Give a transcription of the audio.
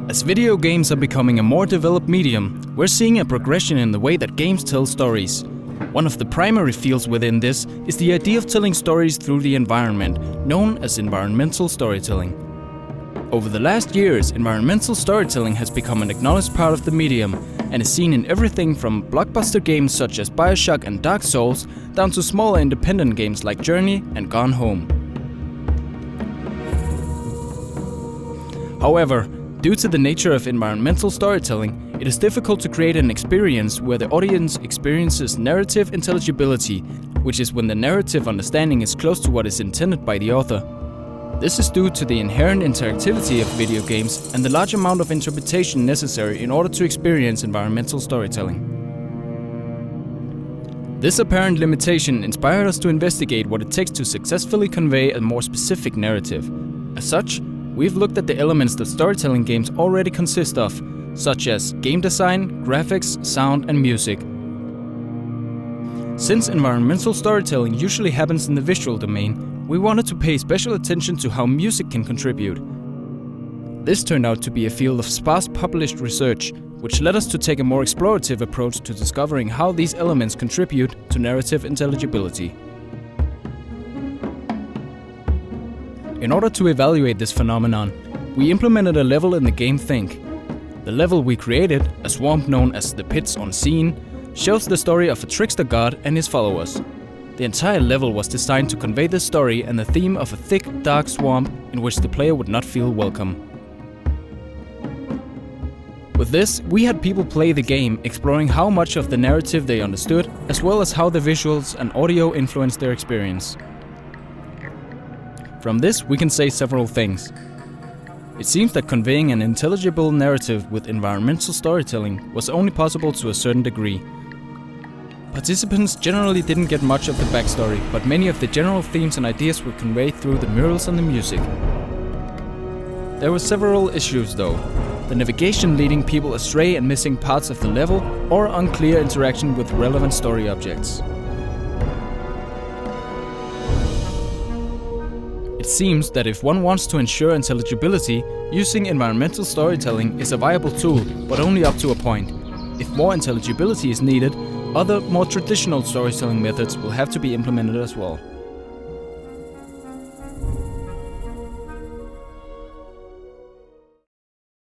As video games are becoming a more developed medium, we're seeing a progression in the way that games tell stories. One of the primary fields within this is the idea of telling stories through the environment, known as environmental storytelling. Over the last years, environmental storytelling has become an acknowledged part of the medium and is seen in everything from blockbuster games such as BioShock and Dark Souls down to smaller independent games like Journey and Gone Home. However, due to the nature of environmental storytelling, it is difficult to create an experience where the audience experiences narrative intelligibility, which is when the narrative understanding is close to what is intended by the author. This is due to the inherent interactivity of video games and the large amount of interpretation necessary in order to experience environmental storytelling. This apparent limitation inspired us to investigate what it takes to successfully convey a more specific narrative. As such, we've looked at the elements that storytelling games already consist of, such as game design, graphics, sound, and music. Since environmental storytelling usually happens in the visual domain, we wanted to pay special attention to how music can contribute. This turned out to be a field of sparse published research, which led us to take a more explorative approach to discovering how these elements contribute to narrative intelligibility. In order to evaluate this phenomenon, we implemented a level in the game Think. The level we created, a swamp known as the Pits on Scene, shows the story of a trickster god and his followers. The entire level was designed to convey the story and the theme of a thick, dark swamp in which the player would not feel welcome. With this, we had people play the game, exploring how much of the narrative they understood, as well as how the visuals and audio influenced their experience. From this, we can say several things. It seems that conveying an intelligible narrative with environmental storytelling was only possible to a certain degree. Participants generally didn't get much of the backstory, but many of the general themes and ideas were conveyed through the murals and the music. There were several issues though. The navigation leading people astray and missing parts of the level, or unclear interaction with relevant story objects. It seems that if one wants to ensure intelligibility, using environmental storytelling is a viable tool, but only up to a point. If more intelligibility is needed, other, more traditional storytelling methods will have to be implemented as well.